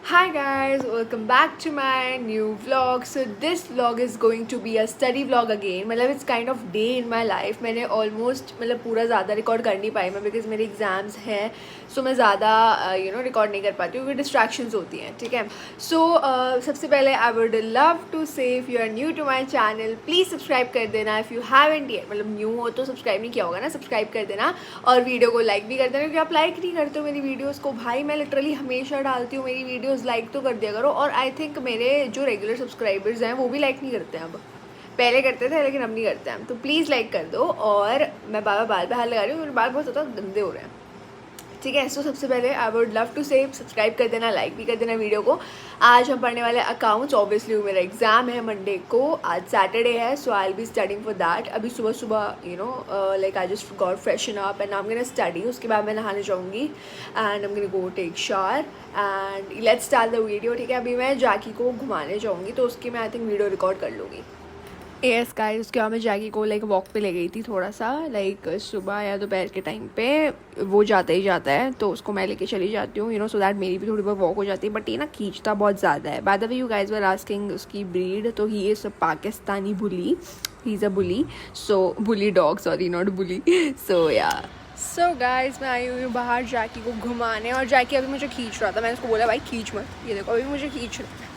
Hi guys, welcome back to my new vlog. So this vlog is going to be a study vlog again. मतलब it's kind of day in my life. मैंने almost मतलब पूरा ज़्यादा record कर नहीं पाई मैं because मेरे exams हैं. सो मैं ज़्यादा रिकॉर्ड नहीं कर पाती हूँ क्योंकि डिस्ट्रैक्शंस होती हैं. ठीक है. सो सबसे पहले I would love to say if you are new to my channel please subscribe कर देना. इफ़ यू हैवंट येट मतलब न्यू हो तो सब्सक्राइब नहीं किया होगा ना, सब्सक्राइब कर देना और वीडियो को लाइक भी कर देना क्योंकि आप लाइक नहीं करते हो मेरी वीडियोज़ को. भाई मैं लिटरली हमेशा डालती हूँ मेरी वीडियोज़, लाइक तो कर दिया करो. और आई थिंक मेरे जो रेगुलर सब्सक्राइबर्स हैं वो भी लाइक नहीं करते हैं अब. पहले करते थे लेकिन अब नहीं करते हैं. तो प्लीज़ लाइक कर दो. और मैं बाल पे हाथ लगा रही हूँ, मेरे बाल बहुत ज़्यादा गंदे हो रहे हैं. ठीक है. सो सबसे पहले आई वुड लव टू से सब्सक्राइब कर देना, लाइक भी कर देना वीडियो को. आज हम पढ़ने वाले अकाउंट्स. ऑब्वियसली मेरा एग्जाम है मंडे को, आज सैटरडे है. So I will be studying for that. अभी सुबह सुबह like I just got freshen up and I am gonna study. उसके बाद मैं नहाने जाऊँगी and I am gonna go take shower and let's start the video. ठीक है. अभी मैं जैकी को घुमाने जाऊँगी तो उसकी मैं आई थिंक वीडियो रिकॉर्ड कर लूँगी. एस गाइस, उसके बाद मैं जैकी को लाइक वॉक पे ले गई थी थोड़ा सा, लाइक सुबह या दोपहर के टाइम पे. वो जाता ही जाता है तो उसको मैं लेके चली जाती हूँ सो दैट मेरी भी थोड़ी बहुत वॉक हो जाती है. बट ये ना खींचता बहुत ज़्यादा है. By the way you guys were asking उसकी ब्रीड, तो he is a Pakistani bully. He is a bully. So bully dog, sorry not bully. So yeah so guys मैं आई हुई हूँ बाहर जैकी को घुमाने और जैकी अभी मुझे खींच रहा था. मैंने उसको बोला भाई खींच मत, ये देखो अभी मुझे खींच रहा है.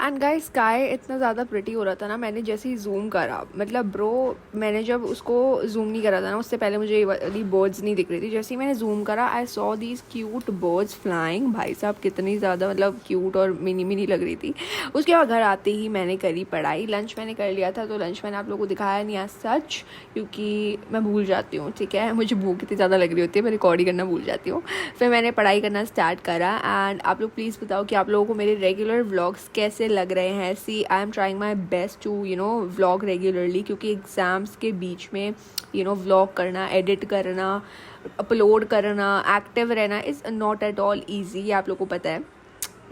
एंड गाइस स्काई इतना ज़्यादा प्रिटी हो रहा था ना, मैंने जैसे ही जूम करा मतलब ब्रो मैंने जब उसको जूम नहीं करा था ना उससे पहले मुझे ये वाली बर्ड्स नहीं दिख रही थी. जैसे ही मैंने जूम करा I saw these cute birds flying. भाई साहब कितनी ज़्यादा मतलब क्यूट और मिनी मिनी लग रही थी. उसके बाद घर आते ही मैंने करी पढ़ाई. लंच मैंने कर लिया था तो लंच मैंने आप लोगों को दिखाया नहीं आज सच, क्योंकि मैं भूल जाती हूँ. ठीक है. मुझे भूख इतनी ज़्यादा लग रही होती है, मैं रिकॉर्ड ही करना भूल जाती हूँ. फिर मैंने पढ़ाई करना स्टार्ट करा. एंड आप लोग प्लीज़ बताओ कि आप लोगों को मेरे रेगुलर व्लॉग्स कैसे लग रहे हैं. See I am trying my best to vlog regularly, क्योंकि एग्ज़ाम्स के बीच में व्लॉग करना, एडिट करना, अपलोड करना, एक्टिव रहना is not at all easy. ये आप लोग को पता है.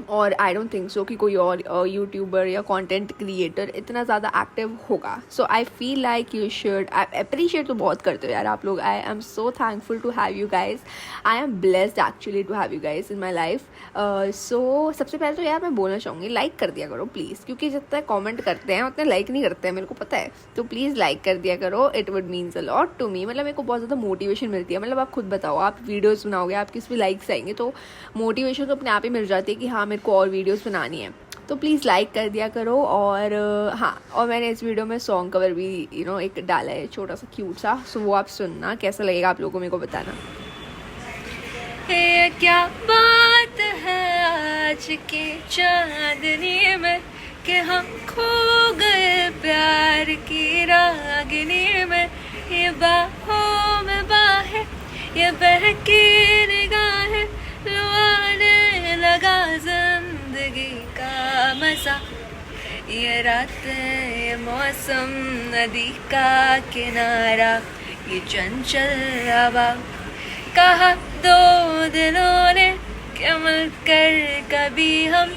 और आई डोंट थिंक सो कि कोई और यूट्यूबर या कंटेंट क्रिएटर इतना ज़्यादा एक्टिव होगा. So I feel like you should. I appreciate तो बहुत करते हो यार आप लोग. I am so thankful to have you guys. I am blessed actually to have you guys in my life. So सबसे पहले तो यार मैं बोलना चाहूँगी लाइक कर दिया करो प्लीज़, क्योंकि जितना कॉमेंट करते हैं उतने लाइक नहीं करते हैं मेरे को पता है. तो प्लीज़ लाइक कर दिया करो. It would means a lot to me. मतलब मेरे को बहुत ज़्यादा मोटिवेशन मिलती है. मतलब आप खुद बताओ, आप वीडियोज़ बनाओगे, आपकी इस पर लाइक्स आएंगे तो मोटिवेशन तो अपने आप ही मिल जाती है कि हाँ मेरे को और वीडियोस बनानी है. तो प्लीज़ लाइक कर दिया करो. और हाँ, और मैंने इस वीडियो में सॉन्ग कवर भी एक डाला है छोटा सा क्यूट सा. सो वो आप सुनना, कैसा लगेगा आप लोगों को मेरे को बताना. ये क्या बात है आज के चांदनी में कि हम खो गए प्यार की रागनी में. ये बाहों में बाहें, ये बहकी निगाहें, लुभाने लगा जिंदगी का मजा. ये रातें, ये मौसम, नदी का किनारा, ये चंचल हवा. कहा दो दिलों ने कि मिलकर कभी हम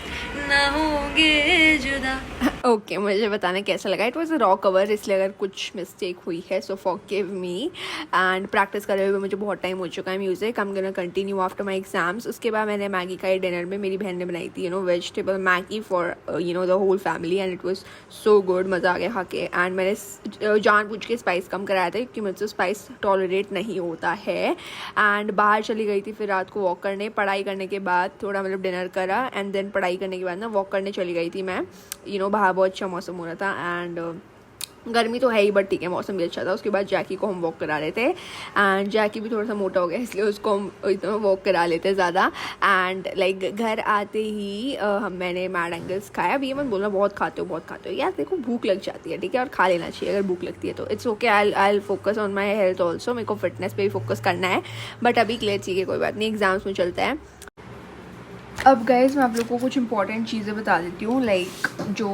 ना होंगे जुदा. ओके मुझे बताना कैसा लगा. It was a raw cover, इसलिए अगर कुछ मिस्टेक हुई है सो फॉरगिव मी. एंड प्रैक्टिस करे हुए मुझे बहुत टाइम हो चुका है music. I am gonna continue after my exams. उसके बाद मैंने मैगी का डिनर में मेरी बहन ने बनाई थी vegetable Maggi for the whole family and it was so good. मज़ा आ गया खा के. एंड मैंने जानबूझ के स्पाइस कम कराया था क्योंकि मुझसे स्पाइस टॉलरेट नहीं होता है. एंड बाहर चली गई थी फिर रात को वॉक करने. पढ़ाई करने के बाद थोड़ा मतलब डिनर करा एंड देन पढ़ाई करने के बाद ना वॉक करने चली गई थी मैं. बाहर बहुत अच्छा मौसम हो रहा था एंड गर्मी तो है ही बट ठीक है मौसम भी अच्छा था. उसके बाद जैकी को हम वॉक करा रहे थे एंड जैकी भी थोड़ा सा मोटा हो गया इसलिए उसको हम इतना वॉक करा लेते ज़्यादा. एंड लाइक घर आते ही मैंने मैड एंगल्स खाया. अभी ये मत बोलना बहुत खाते हो यार, देखो भूख लग जाती है ठीक है, और खा लेना चाहिए अगर भूख लगती है तो. It's okay. I focus on my health also. मेरे को फिटनेस पे भी फोकस करना है बट अभी के लिए ठीक है, कोई बात नहीं, एग्जाम्स में चलता है. अब गाइज़ मैं आप लोगों को कुछ इंपॉर्टेंट चीज़ें बता देती हूँ लाइक जो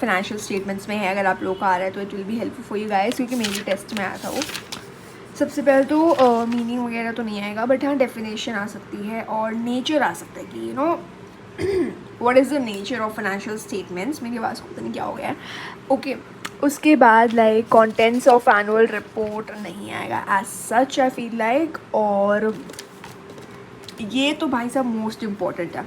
फाइनेंशियल स्टेटमेंट्स में है. अगर आप लोगों का आ रहा है तो it will be helpful for you guys, क्योंकि मेरी टेस्ट में आया था वो. सबसे पहले तो मीनिंग वगैरह तो नहीं आएगा बट हाँ डेफिनेशन आ सकती है और नेचर आ सकता है कि what is the nature of financial statements. मेरी आवाज़ को पता नहीं क्या हो गया है. ओके उसके बाद like contents of annual report नहीं आएगा as such I feel like. और ये तो भाई साहब मोस्ट इम्पॉर्टेंट है,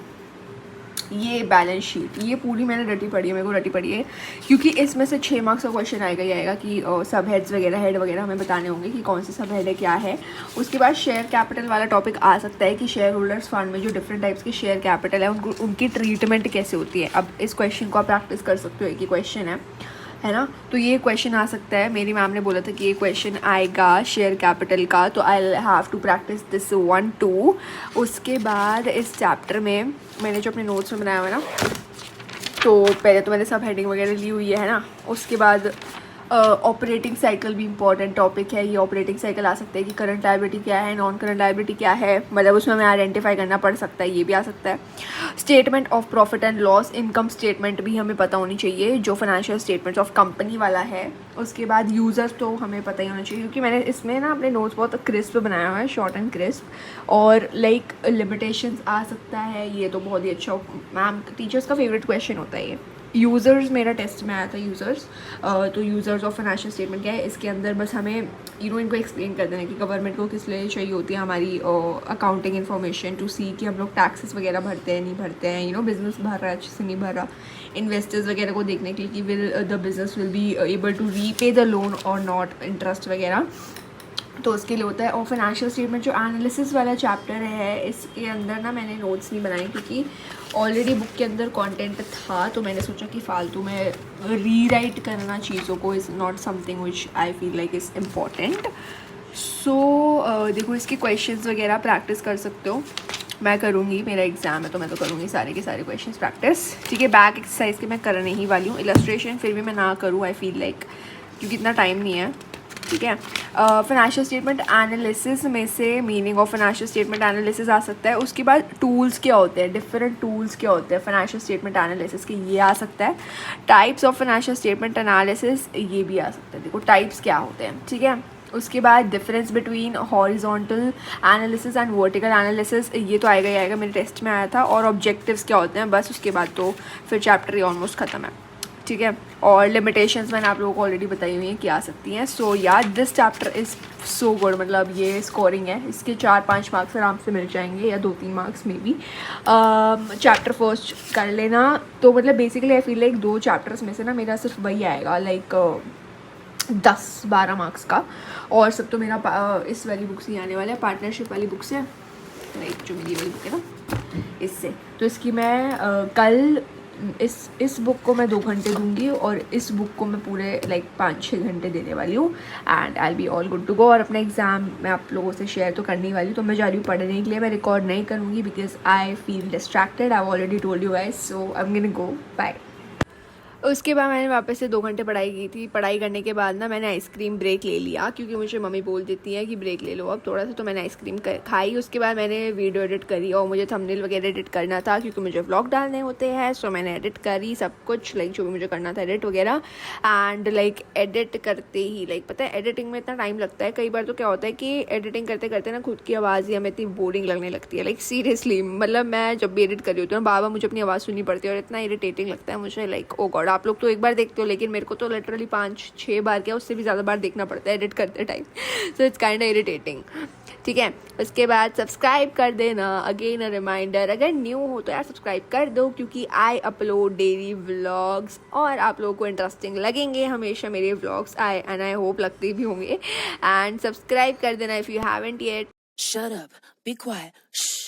ये बैलेंस शीट, ये पूरी मैंने रटी पड़ी है, मेरे को रटी पड़ी है, क्योंकि इसमें से 6 मार्क्स का क्वेश्चन आएगा ही आएगा कि सब हेड्स वगैरह हेड वगैरह हमें बताने होंगे कि कौन से सब हेड है क्या है। उसके बाद शेयर कैपिटल वाला टॉपिक आ सकता है कि शेयर होल्डर्स फंड में जो डिफरेंट टाइप्स के शेयर कैपिटल है उनकी ट्रीटमेंट कैसे होती है। अब इस क्वेश्चन को आप प्रैक्टिस कर सकते हो, एक ही क्वेश्चन है ना, तो ये क्वेश्चन आ सकता है। मेरी मैम ने बोला था कि ये क्वेश्चन आएगा शेयर कैपिटल का, तो I have to practice this 1 2। उसके बाद इस चैप्टर में मैंने जो अपने नोट्स में बनाया हुआ है ना, तो पहले तो मैंने सब हेडिंग वगैरह ली हुई है ना। उसके बाद ऑपरेटिंग साइकिल भी इंपॉर्टेंट टॉपिक है। ये ऑपरेटिंग साइकिल आ सकता है कि करंट लायबिलिटी क्या है, नॉन करंट लायबिलिटी क्या है, मतलब उसमें हमें आइडेंटिफाई करना पड़ सकता है, ये भी आ सकता है। Statement of profit and loss, income statement भी हमें पता होनी चाहिए जो फाइनेंशियल स्टेटमेंट्स ऑफ कंपनी वाला है। उसके बाद यूज़र्स तो हमें पता ही होना चाहिए, क्योंकि मैंने इसमें ना अपने नोट्स बहुत क्रिस्प बनाया हुआ है, शॉर्ट एंड क्रिस्प। और लाइक लिमिटेशंस आ सकता है, ये तो बहुत ही अच्छा मैम टीचर्स का फेवरेट क्वेश्चन होता है ये। यूज़र्स मेरा टेस्ट में आया था, यूज़र्स, तो यूज़र्स ऑफ फाइनेंशियल स्टेटमेंट क्या है, इसके अंदर बस हमें इनको एक्सप्लेन कर देना कि गवर्नमेंट को किस लिए चाहिए होती है हमारी अकाउंटिंग इन्फॉर्मेशन टू सी कि हम लोग टैक्सेस वगैरह भरते हैं नहीं भरते हैं, बिज़नेस भर रहा है अच्छे से नहीं भर रहा, इन्वेस्टर्स वगैरह को देखने के लिए कि will the business will be able to repay the loan और नॉट, इंटरेस्ट वगैरह, तो उसके लिए होता है। और फाइनेंशियल स्टेटमेंट जो एनालिसिस वाला चैप्टर है, इसके अंदर ना मैंने नोट्स नहीं बनाए क्योंकि ऑलरेडी बुक के अंदर कंटेंट था, तो मैंने सोचा कि फालतू में रीराइट करना चीज़ों को is not something which I feel like is important. So देखो इसके क्वेश्चंस वगैरह प्रैक्टिस कर सकते हो, मैं करूँगी, मेरा एग्ज़ाम है तो मैं तो करूँगी सारे के सारे क्वेश्चंस प्रैक्टिस, ठीक है। बैक एक्सरसाइज के मैं करने ही वाली हूँ, इलस्ट्रेशन फिर भी मैं ना करूँ आई फील लाइक, क्योंकि इतना टाइम नहीं है, ठीक है। फाइनेंशियल स्टेटमेंट एनालिसिस में से meaning of financial statement analysis आ सकता है। उसके बाद टूल्स क्या होते हैं, डिफरेंट टूल्स क्या होते हैं फाइनेंशियल स्टेटमेंट एनालिसिस के, ये आ सकता है। Types of financial statement analysis, ये भी आ सकता है, देखो टाइप्स क्या होते हैं, ठीक है। उसके बाद difference between horizontal analysis and vertical analysis, ये तो आएगा ही आएगा, मेरे टेस्ट में आया था। और ऑब्जेक्टिव्स क्या होते हैं, बस उसके बाद तो फिर चैप्टर ही ऑलमोस्ट ख़त्म है, ठीक है। और लिमिटेशंस मैंने आप लोगों को ऑलरेडी बताई हुई हैं कि आ सकती हैं। सो यार this chapter is so good, मतलब ये स्कोरिंग है, इसके 4-5 मार्क्स आराम से मिल जाएंगे, या 2-3 मार्क्स में भी। चैप्टर फर्स्ट कर लेना, तो मतलब basically I feel like 2 chapters में से ना मेरा सिर्फ वही आएगा, लाइक 10-12 मार्क्स का, और सब तो मेरा इस वाली बुक से आने वाला है, पार्टनरशिप वाली बुक से, लाइक जो मेरी वाली बुक है ना, इससे। तो इसकी मैं कल इस बुक को मैं 2 घंटे दूंगी, और इस बुक को मैं पूरे लाइक 5-6 घंटे देने वाली हूँ, and I be all good to go. और अपना एग्ज़ाम मैं आप लोगों से शेयर तो करने वाली हूँ, तो मैं जा रही हूँ पढ़ने के लिए, मैं रिकॉर्ड नहीं करूँगी because I feel distracted, I already told you guys, so I am gonna go, bye. उसके बाद मैंने वापस से 2 घंटे पढ़ाई की थी। पढ़ाई करने के बाद ना मैंने आइसक्रीम ब्रेक ले लिया, क्योंकि मुझे मम्मी बोल देती है कि ब्रेक ले लो अब थोड़ा सा, तो मैंने आइसक्रीम खाई। उसके बाद मैंने वीडियो एडिट करी, और मुझे थंबनेल वगैरह एडिट करना था क्योंकि मुझे व्लॉग डालने होते हैं, सो मैंने एडिट करी सब कुछ, लाइक जो भी मुझे करना था एडिट वगैरह। एंड लाइक एडिट करते ही लाइक पता है एडिटिंग में इतना टाइम लगता है, कई बार तो क्या होता है कि एडिटिंग करते करते ना खुद की आवाज़ ही हमें इतनी बोरिंग लगने लगती है, लाइक सीरियसली, मतलब मैं जब भी एडिट कर रही होती हूँ बार बार मुझे अपनी आवाज़ सुननी पड़ती है, और इतना इरिटेटिंग लगता है मुझे, लाइक ओ गॉड। आप लोग तो एक बार देखते हो, लेकिन मेरे को तो लिटरली 5-6 बार क्या उससे भी ज़्यादा बार देखना पड़ता है एडिट करते time, so it's kind of irritating, ठीक है। उसके बाद सब्सक्राइब कर देना, अगेन अ रिमाइंडर, अगर न्यू हो तो यार सब्सक्राइब कर दो, क्योंकि आई अपलोड डेली व्लॉग्स, और आप लोगों को इंटरेस्टिंग लगेंगे हमेशा मेरे व्लॉग्स, एंड आई होप लगते भी होंगे। एंड सब्सक्राइब कर देना if you haven't yet. Shut up. Be quiet. Shh.